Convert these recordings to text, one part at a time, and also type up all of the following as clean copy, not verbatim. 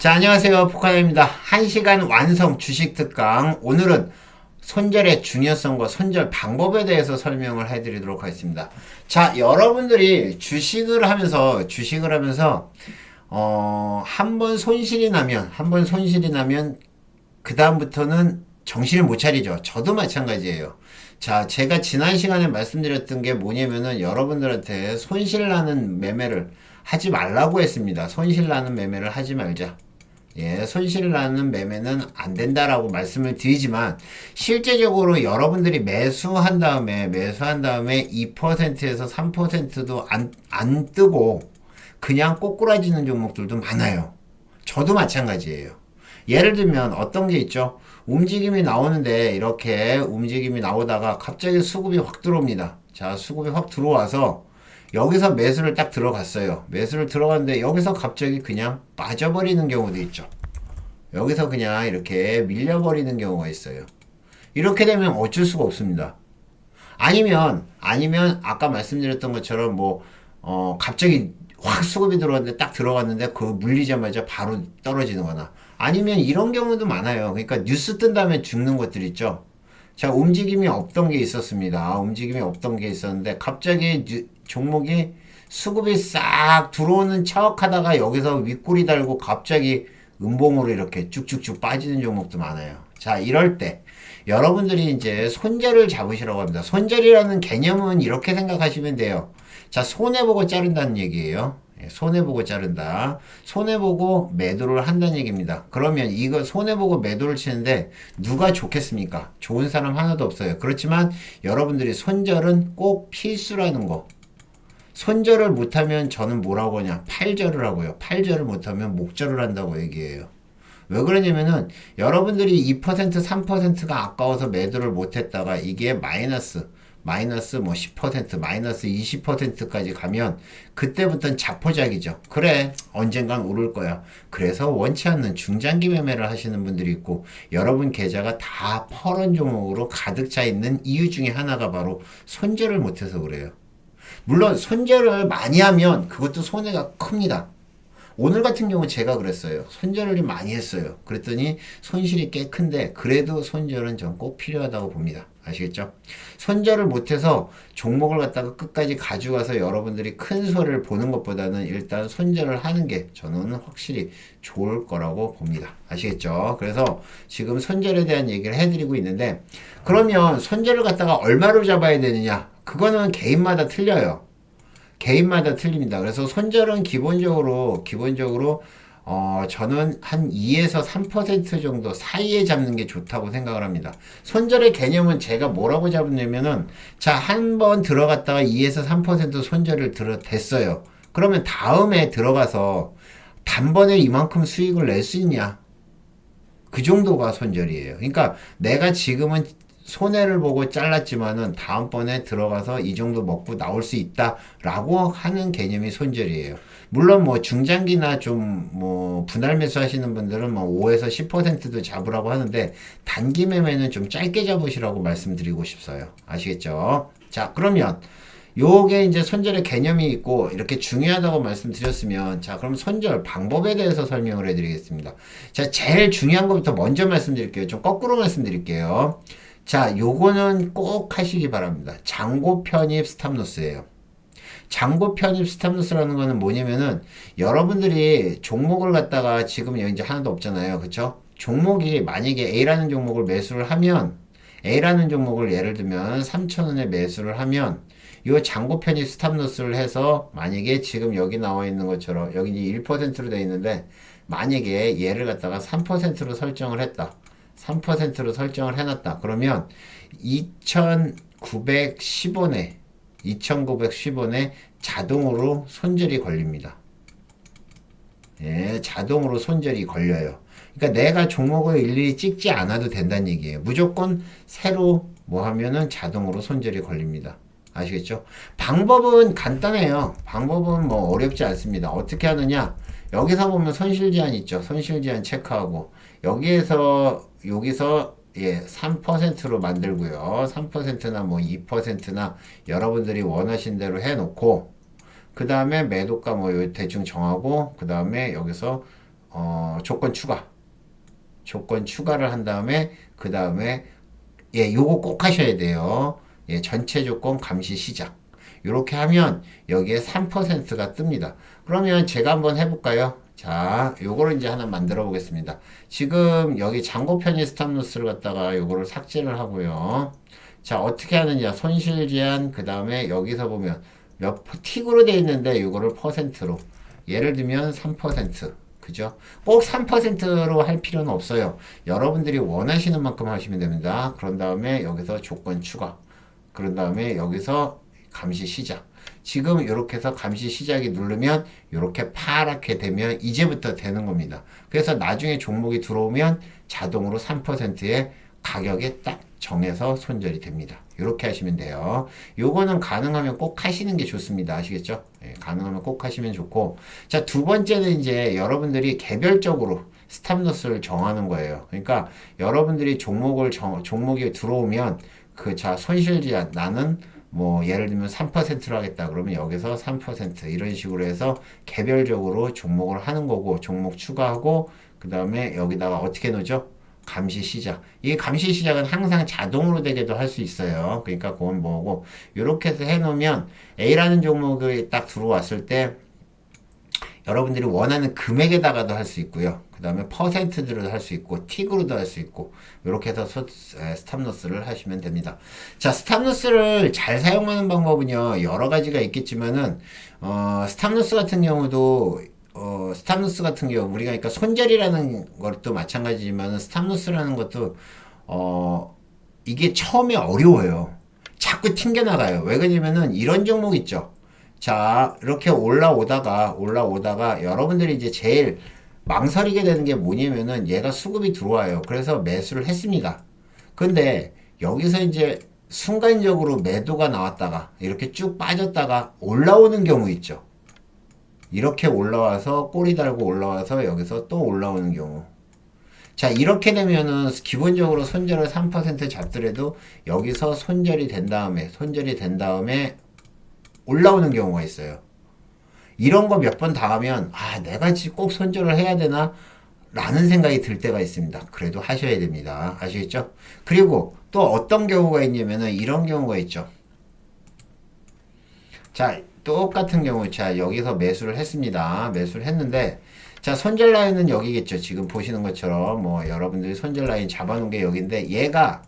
자, 안녕하세요. 포카입니다. 1시간 완성 주식 특강. 오늘은 손절의 중요성과 손절 방법에 대해서 설명을 해드리도록 하겠습니다. 자, 여러분들이 주식을 하면서, 한 번 손실이 나면, 그다음부터는 정신을 못 차리죠. 저도 마찬가지예요. 자, 제가 지난 시간에 말씀드렸던 게 뭐냐면은 여러분들한테 손실 나는 매매를 하지 말라고 했습니다. 손실 나는 매매를 하지 말자. 예, 손실 나는 매매는 안 된다라고 말씀을 드리지만 실제적으로 여러분들이 매수한 다음에 2%에서 3%도 안 뜨고 그냥 꼬꾸라지는 종목들도 많아요. 저도 마찬가지예요. 예를 들면 어떤 게 있죠? 움직임이 나오는데 이렇게 움직임이 나오다가 갑자기 수급이 확 들어옵니다. 자, 수급이 확 들어와서 여기서 매수를 딱 들어갔어요. 매수를 들어갔는데 여기서 갑자기 그냥 빠져버리는 경우도 있죠. 여기서 그냥 이렇게 밀려버리는 경우가 있어요. 이렇게 되면 어쩔 수가 없습니다. 아니면 아까 말씀드렸던 것처럼 갑자기 확 수급이 들어왔는데 딱 들어갔는데 그 물리자마자 바로 떨어지는 거나 아니면 이런 경우도 많아요. 그러니까 뉴스 뜬 다음에 죽는 것들 있죠. 자, 움직임이 없던 게 있었습니다. 움직임이 없던 게 있었는데 갑자기 종목이 수급이 싹 들어오는 척 하다가 여기서 윗꼬리 달고 갑자기 음봉으로 이렇게 쭉쭉쭉 빠지는 종목도 많아요. 자, 이럴 때 여러분들이 이제 손절을 잡으시라고 합니다. 손절이라는 개념은 이렇게 생각하시면 돼요. 자, 손해보고 자른다는 얘기예요. 손해보고 자른다. 손해보고 매도를 한다는 얘기입니다. 그러면 이거 손해보고 매도를 치는데 누가 좋겠습니까? 좋은 사람 하나도 없어요. 그렇지만 여러분들이 손절은 꼭 필수라는 거. 손절을 못하면 저는 뭐라고 하냐? 팔절을 하고요. 팔절을 못하면 목절을 한다고 얘기해요. 왜 그러냐면은 여러분들이 2% 3%가 아까워서 매도를 못했다가 이게 마이너스 뭐 10% 마이너스 20%까지 가면 그때부터는 자포자기죠. 그래, 언젠간 오를 거야. 그래서 원치 않는 중장기 매매를 하시는 분들이 있고 여러분 계좌가 다 퍼런 종목으로 가득 차 있는 이유 중에 하나가 바로 손절을 못해서 그래요. 물론 손절을 많이 하면 그것도 손해가 큽니다. 오늘 같은 경우 제가 그랬어요. 손절을 좀 많이 했어요. 그랬더니 손실이 꽤 큰데 그래도 손절은 전 꼭 필요하다고 봅니다. 아시겠죠? 손절을 못해서 종목을 갖다가 끝까지 가져가서 여러분들이 큰 손해를 보는 것보다는 일단 손절을 하는 게 저는 확실히 좋을 거라고 봅니다. 아시겠죠? 그래서 지금 손절에 대한 얘기를 해드리고 있는데 그러면 손절을 갖다가 얼마로 잡아야 되느냐? 그거는 개인마다 틀려요. 개인마다 틀립니다. 그래서 손절은 기본적으로 저는 한 2에서 3% 정도 사이에 잡는 게 좋다고 생각을 합니다. 손절의 개념은 제가 뭐라고 잡냐면은 자, 한 번 들어갔다가 2에서 3% 손절을 됐어요. 그러면 다음에 들어가서 단번에 이만큼 수익을 낼 수 있냐? 그 정도가 손절이에요. 그러니까 내가 지금은 손해를 보고 잘랐지만은 다음번에 들어가서 이 정도 먹고 나올 수 있다라고 하는 개념이 손절이에요. 물론 뭐 중장기나 좀 뭐 분할 매수 하시는 분들은 뭐 5에서 10%도 잡으라고 하는데 단기 매매는 좀 짧게 잡으시라고 말씀드리고 싶어요. 아시겠죠? 자, 그러면 요게 이제 손절의 개념이 있고 이렇게 중요하다고 말씀드렸으면 자, 그럼 손절 방법에 대해서 설명을 해드리겠습니다. 자, 제일 중요한 것부터 먼저 말씀드릴게요. 좀 거꾸로 말씀드릴게요. 자, 요거는 꼭 하시기 바랍니다. 잔고 편입 스탑로스예요. 잔고 편입 스탑로스라는 거는 뭐냐면은 여러분들이 종목을 갖다가 지금 여기 이제 하나도 없잖아요. 그쵸? 종목이 만약에 A라는 종목을 매수를 하면 A라는 종목을 예를 들면 3,000원에 매수를 하면 요 잔고 편입 스탑로스를 해서 만약에 지금 여기 나와 있는 것처럼 여기 이제 1%로 되어 있는데 만약에 얘를 갖다가 3%로 설정을 했다. 3%로 설정을 해놨다. 그러면 2,910원에 자동으로 손절이 걸립니다. 예, 자동으로 손절이 걸려요. 그러니까 내가 종목을 일일이 찍지 않아도 된다는 얘기예요. 무조건 새로 뭐 하면은 자동으로 손절이 걸립니다. 아시겠죠? 방법은 간단해요. 방법은 뭐 어렵지 않습니다. 어떻게 하느냐? 여기서 보면 손실 제한 있죠. 손실 제한 체크하고 여기서 3%로 만들고요. 3%나 뭐 2%나 여러분들이 원하신 대로 해놓고 그 다음에 매도가 뭐 대충 정하고 그 다음에 여기서 조건 추가. 조건 추가를 한 다음에, 그 다음에, 예, 요거 꼭 하셔야 돼요. 예, 전체 조건 감시 시작. 요렇게 하면 여기에 3%가 뜹니다. 그러면 제가 한번 해볼까요? 자, 요거를 이제 하나 만들어 보겠습니다. 지금 여기 잔고 편의 스탑로스를 갖다가 요거를 삭제를 하고요. 자, 어떻게 하느냐. 손실 제한, 그 다음에 여기서 보면 몇 틱으로 돼 있는데 요거를 퍼센트로. 예를 들면 3%. 그죠? 꼭 3%로 할 필요는 없어요. 여러분들이 원하시는 만큼 하시면 됩니다. 그런 다음에 여기서 조건 추가. 그런 다음에 여기서 감시 시작. 지금 이렇게 해서 감시 시작이 누르면 이렇게 파랗게 되면 이제부터 되는 겁니다. 그래서 나중에 종목이 들어오면 자동으로 3%의 가격에 딱 정해서 손절이 됩니다. 이렇게 하시면 돼요. 요거는 가능하면 꼭 하시는 게 좋습니다. 아시겠죠? 예, 가능하면 꼭 하시면 좋고. 자, 두 번째는 이제 여러분들이 개별적으로 스탑로스를 정하는 거예요. 그러니까 여러분들이 종목이 들어오면 자, 손실 제한, 나는 뭐 예를 들면 3%로 하겠다 그러면 여기서 3% 이런 식으로 해서 개별적으로 종목을 하는 거고, 종목 추가하고, 그 다음에 여기다가 어떻게 놓죠? 감시 시작. 이 감시 시작은 항상 자동으로 되게도 할 수 있어요. 그러니까 그건 뭐고, 이렇게 해서 해놓으면 A라는 종목이 딱 들어왔을 때 여러분들이 원하는 금액에다가도 할 수 있고요. 그 다음에 퍼센트들을 할 수 있고, 틱으로도 할 수 있고, 이렇게 해서 스탑로스를 하시면 됩니다. 자, 스탑로스를 잘 사용하는 방법은요, 여러 가지가 있겠지만은, 스탑로스 같은 경우도, 스탑로스 같은 경우, 우리가 그러니까 손절이라는 것도 마찬가지지만, 스탑로스라는 것도, 이게 처음에 어려워요. 자꾸 튕겨나가요. 왜 그러냐면은, 이런 종목 있죠. 자, 이렇게 올라오다가 여러분들이 이제 제일 망설이게 되는 게 뭐냐면은 얘가 수급이 들어와요. 그래서 매수를 했습니다. 근데 여기서 이제 순간적으로 매도가 나왔다가 이렇게 쭉 빠졌다가 올라오는 경우 있죠. 이렇게 올라와서 꼬리 달고 올라와서 여기서 또 올라오는 경우. 자, 이렇게 되면은 기본적으로 손절을 3% 잡더라도 여기서 손절이 된 다음에 올라오는 경우가 있어요. 이런 거 몇 번 당하면 내가 꼭 손절을 해야 되나? 라는 생각이 들 때가 있습니다. 그래도 하셔야 됩니다. 아시겠죠? 그리고 또 어떤 경우가 있냐면은 이런 경우가 있죠. 자, 똑같은 경우, 자, 여기서 매수를 했습니다. 매수를 했는데, 자, 손절 라인은 여기겠죠. 지금 보시는 것처럼, 뭐, 여러분들이 손절 라인 잡아놓은 게 여기인데, 얘가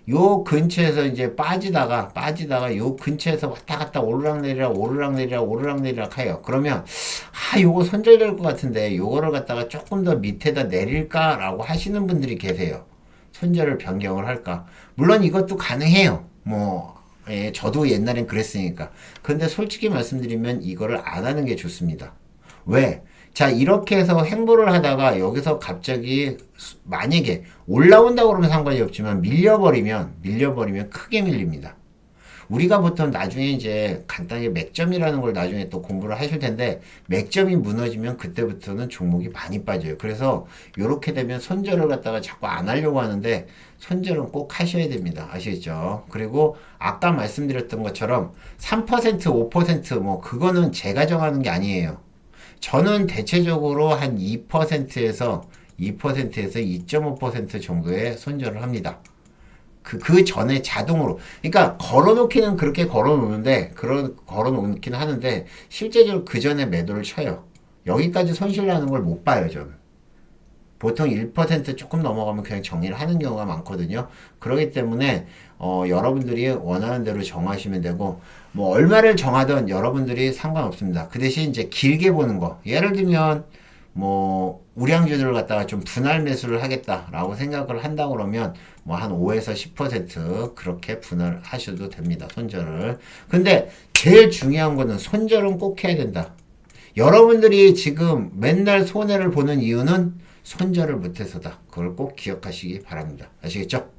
요 근처에서 이제 빠지다가 요 근처에서 왔다 갔다 오르락내리락 해요. 그러면 요거 손절될 것 같은데 요거를 갖다가 조금 더 밑에다 내릴까라고 하시는 분들이 계세요. 손절을 변경을 할까? 물론 이것도 가능해요. 뭐 예, 저도 옛날엔 그랬으니까. 근데 솔직히 말씀드리면 이거를 안 하는 게 좋습니다. 왜? 자, 이렇게 해서 행보를 하다가 여기서 갑자기 만약에 올라온다고 그러면 상관이 없지만 밀려버리면 크게 밀립니다. 우리가 보통 나중에 이제 간단히 맥점이라는 걸 나중에 또 공부를 하실 텐데 맥점이 무너지면 그때부터는 종목이 많이 빠져요. 그래서 이렇게 되면 손절을 갖다가 자꾸 안 하려고 하는데 손절은 꼭 하셔야 됩니다. 아시겠죠? 그리고 아까 말씀드렸던 것처럼 3%, 5% 그거는 제가 정하는 게 아니에요. 저는 대체적으로 한 2%에서 2.5% 정도의 손절을 합니다. 그 전에 자동으로. 그러니까 걸어놓기는 그렇게 걸어놓는데, 걸어놓긴 하는데, 실제적으로 그 전에 매도를 쳐요. 여기까지 손실 나는 걸 못 봐요, 저는. 보통 1% 조금 넘어가면 그냥 정리를 하는 경우가 많거든요. 그렇기 때문에 여러분들이 원하는 대로 정하시면 되고 뭐 얼마를 정하든 여러분들이 상관없습니다. 그 대신 이제 길게 보는 거. 예를 들면 뭐 우량주들을 갖다가 좀 분할 매수를 하겠다라고 생각을 한다 그러면 뭐 한 5에서 10% 그렇게 분할하셔도 됩니다. 손절을. 근데 제일 중요한 거는 손절은 꼭 해야 된다. 여러분들이 지금 맨날 손해를 보는 이유는 손절을 못해서다. 그걸 꼭 기억하시기 바랍니다. 아시겠죠?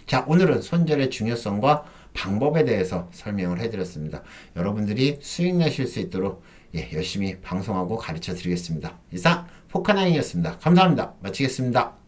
자, 오늘은 손절의 중요성과 방법에 대해서 설명을 해드렸습니다. 여러분들이 수익 내실 수 있도록 열심히 방송하고 가르쳐 드리겠습니다. 이상 포카나인이었습니다. 감사합니다. 마치겠습니다.